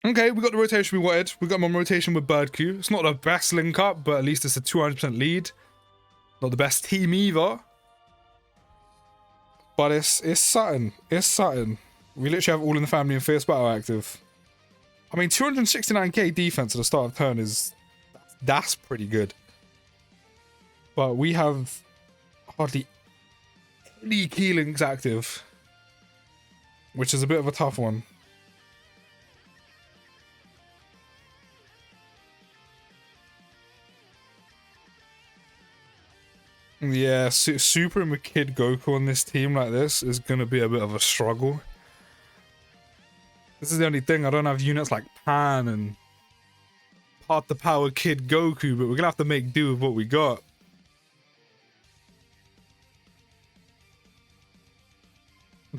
Okay, we got the rotation we wanted. We got him on rotation with Birdcue. It's not the best link up, but at least it's a 200% lead. Not the best team either. But it's something. It's something. We literally have all in the family and fierce battle active. I mean, 269k defense at the start of turn that's pretty good. But we have hardly any key links active, which is a bit of a tough one. Yeah, Super with Kid Goku on this team like this is going to be a bit of a struggle. This is the only thing, I don't have units like Pan and Part the Power Kid Goku, but we're going to have to make do with what we got.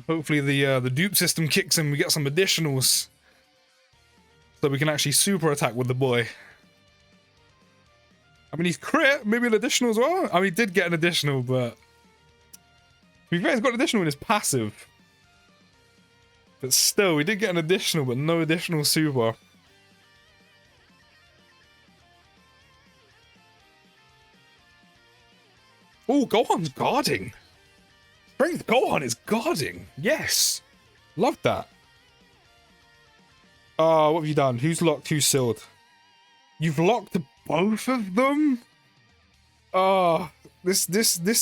Hopefully the dupe system kicks in, we get some additionals. So we can actually super attack with the boy. I mean, he's crit, maybe an additional as well. I mean, he did get an additional, but... to be fair, he's got an additional in his passive. But still, we did get an additional, but no additional super. Oh, Gohan's guarding. Strength Gohan is guarding. Yes. Love that. What have you done? Who's locked? Who's sealed? You've locked both of them? This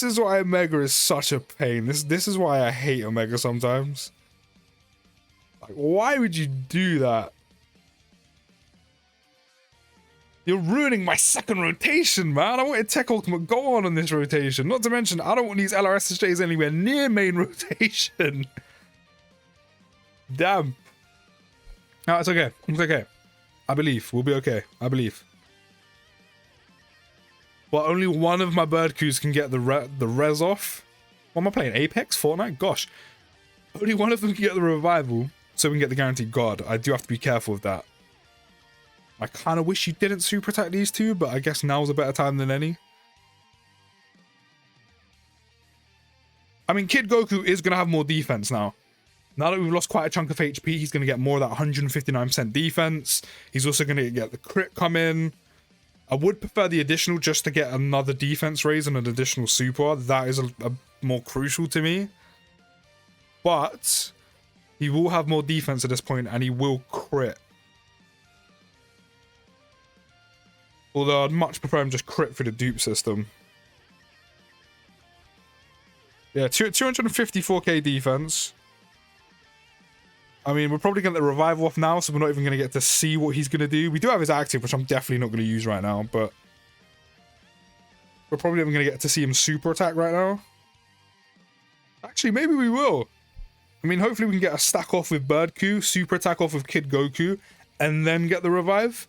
is why Omega is such a pain. This is why I hate Omega sometimes. Like, why would you do that? You're ruining my second rotation, man. I wanted Tech Ultimate Gohan on this rotation. Not to mention, I don't want these LRSSJs anywhere near main rotation. Damn. No, it's okay. It's okay. I believe. We'll be okay. I believe. But only one of my Birdcues can get the res off. What am I playing? Apex? Fortnite? Gosh. Only one of them can get the revival, so we can get the guaranteed guard. I do have to be careful with that. I kind of wish you didn't super attack these two, but I guess now's a better time than any. I mean, Kid Goku is going to have more defense now. Now that we've lost quite a chunk of HP, he's going to get more of that 159% defense. He's also going to get the crit come in. I would prefer the additional just to get another defense raise and an additional super. That is a more crucial to me. But he will have more defense at this point, and he will crit. Although I'd much prefer him just crit through the dupe system. Yeah, 254k defense. I mean, we're probably going to get the revival off now, so we're not even going to get to see what he's going to do. We do have his active, which I'm definitely not going to use right now, but... we're probably not going to get to see him super attack right now. Actually, maybe we will. I mean, hopefully we can get a stack off with Birdcue, super attack off with Kid Goku, and then get the revive.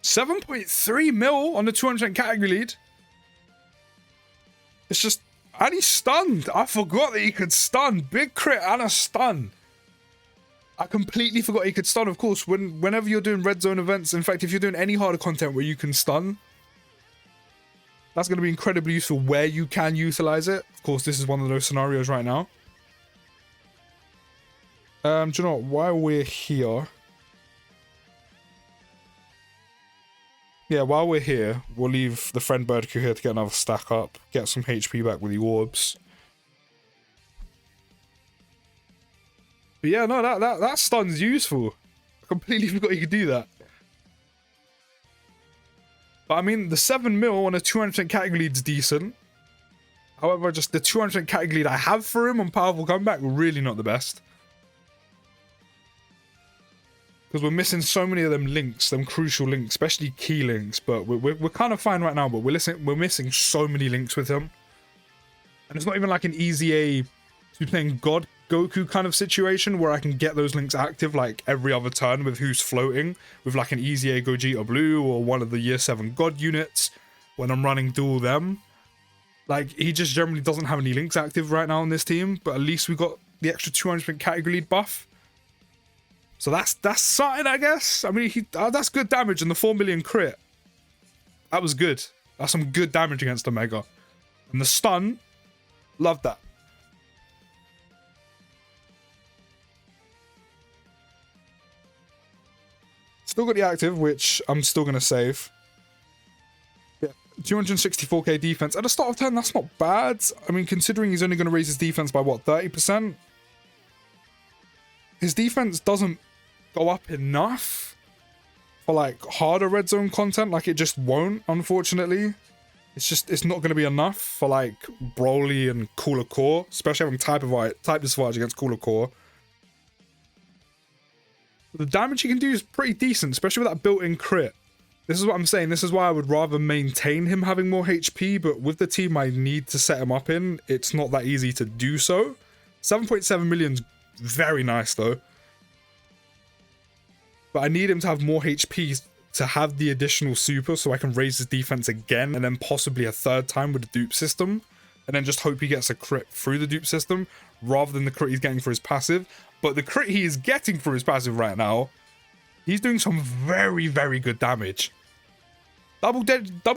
$7.3 mil on the 200% category lead. It's just... and he's stunned. I forgot that he could stun. Big crit and a stun. I completely forgot he could stun. Of course, whenever you're doing red zone events, in fact, if you're doing any harder content where you can stun, that's going to be incredibly useful where you can utilize it. Of course, this is one of those scenarios right now. Do you know what? While we're here... yeah, while we're here, we'll leave the friend Birdcue here to get another stack up, get some HP back with the orbs. But yeah, no, that stun's useful. I completely forgot you could do that. But I mean, the 7 mil on a 200% category lead's decent. However, just the 200% category lead I have for him on Powerful Comeback, really not the best. Because we're missing so many of them links, them crucial links, especially key links. But we're kind of fine right now, but we're missing so many links with him. And it's not even like an EZA to playing God Goku kind of situation where I can get those links active like every other turn with who's floating. With like an EZA Gogeta Blue or one of the Year 7 God units when I'm running dual them. Like, he just generally doesn't have any links active right now on this team. But at least we got the extra 200% category lead buff. So that's something, I guess. I mean, that's good damage in the 4 million crit. That was good. That's some good damage against Omega. And the stun, Love that. Still got the active, which I'm still going to save. Yeah, 264k defense. At the start of turn, that's not bad. I mean, considering he's only going to raise his defense by, what, 30%? His defense doesn't go up enough for, like, harder red zone content. Like, it just won't, unfortunately. It's not going to be enough for, like, Broly and Cooler Core. Especially having type disadvantage against Cooler Core. The damage he can do is pretty decent, especially with that built-in crit. This is what I'm saying. This is why I would rather maintain him having more HP, but with the team I need to set him up in, it's not that easy to do so. 7.7 million's very nice, though. But I need him to have more HP to have the additional super so I can raise his defense again, and then possibly a third time with the dupe system, and then just hope he gets a crit through the dupe system, rather than the crit he's getting for his passive. But the crit he is getting for his passive right now, he's doing some very, very good damage. Double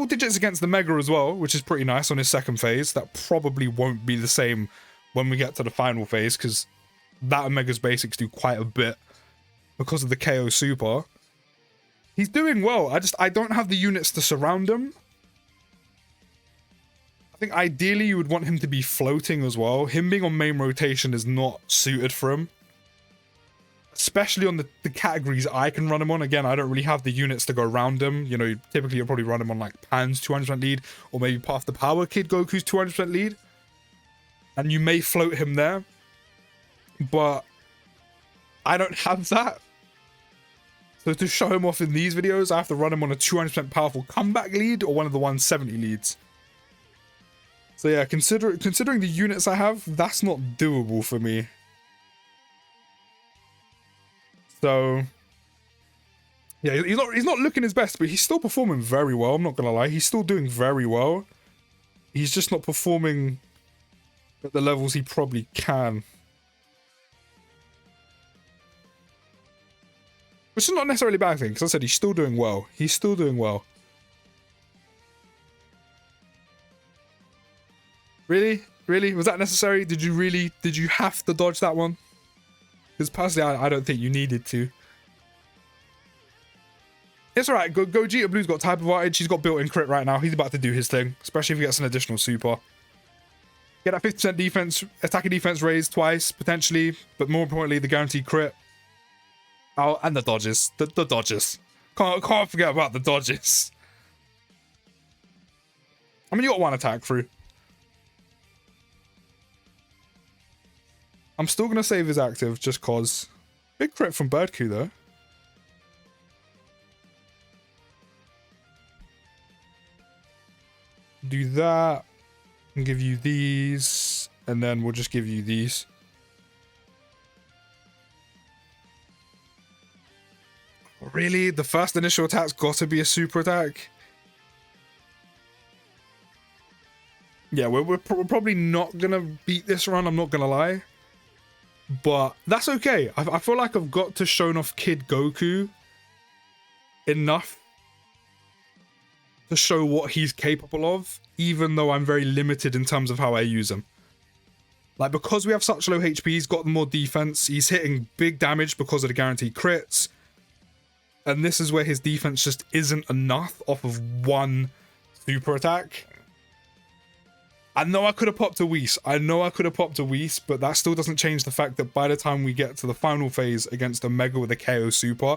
digits against the Mega as well, which is pretty nice on his second phase. That probably won't be the same when we get to the final phase, because that and Mega's basics do quite a bit because of the KO super. He's doing well. I don't have the units to surround him. I think ideally you would want him to be floating as well. Him being on main rotation is not suited for him. Especially on the categories I can run him on. Again, I don't really have the units to go around him. You know, typically you'll probably run him on like Pan's 200% lead, or maybe Path the Power Kid Goku's 200% lead. And you may float him there. But I don't have that. So to show him off in these videos, I have to run him on a 200% powerful comeback lead or one of the 170 leads. So yeah, considering the units I have, that's not doable for me. So yeah, he's not looking his best, but he's still performing very well. I'm not gonna lie, he's still doing very well. He's just not performing at the levels he probably can. Which is not necessarily a bad thing, because I said he's still doing well. He's still doing well. Really? Really? Was that necessary? Did you have to dodge that one? Because personally, I don't think you needed to. It's alright. Gogeta Blue's got type advantage. He's got built-in crit right now. He's about to do his thing. Especially if he gets an additional super. Get that 50% defense, attacking defense raised twice, potentially. But more importantly, the guaranteed crit. Oh, and the dodges. The dodges. Can't forget about the dodges. I mean, you got one attack through. I'm still going to save his active just cause. Big crit from Birdku, though. Do that. And give you these. And then we'll just give you these. Really? The first initial attack's got to be a super attack? Yeah, we're probably not going to beat this run, I'm not going to lie. But that's okay. I feel like I've got to shown off Kid Goku enough to show what he's capable of, even though I'm very limited in terms of how I use him. Like, because we have such low HP, he's got more defense, he's hitting big damage because of the guaranteed crits. And this is where his defense just isn't enough off of one super attack. I know I could have popped a Whis. But that still doesn't change the fact that by the time we get to the final phase against a Mega with a KO Super,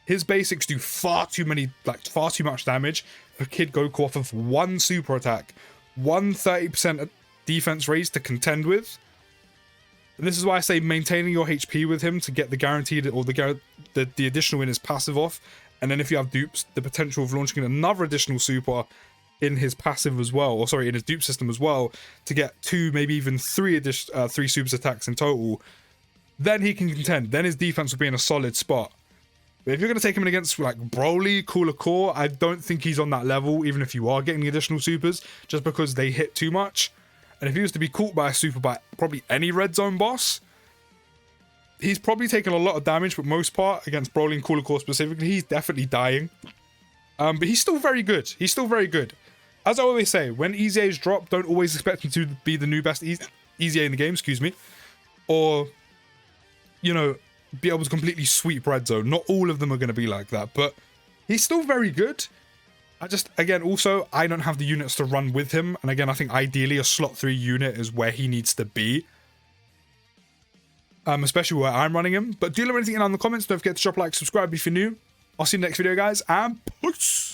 his basics do far too much damage for Kid Goku off of one super attack. 130% defense raise to contend with. And this is why I say maintaining your HP with him to get the guaranteed or the additional in his passive off. And then if you have dupes, the potential of launching another additional super in his passive as well, or sorry, in his dupe system as well, to get 2, maybe even 3 super attacks in total, then he can contend. Then his defense will be in a solid spot. But if you're going to take him in against like Broly, Cooler Core, I don't think he's on that level, even if you are getting the additional supers, just because they hit too much. And if he was to be caught by a super by probably any red zone boss, he's probably taken a lot of damage, but most part against Broly and Cooler Core specifically, he's definitely dying. But he's still very good. as I always say, when EZAs drop, don't always expect him to be the new best EZA in the game, excuse me. Or, you know, be able to completely sweep red zone. Not all of them are going to be like that, but he's still very good. Again, also, I don't have the units to run with him. And again, I think ideally a slot 3 unit is where he needs to be. Especially where I'm running him. But do let me know anything down in the comments. Don't forget to drop a like, subscribe if you're new. I'll see you in the next video, guys, and peace!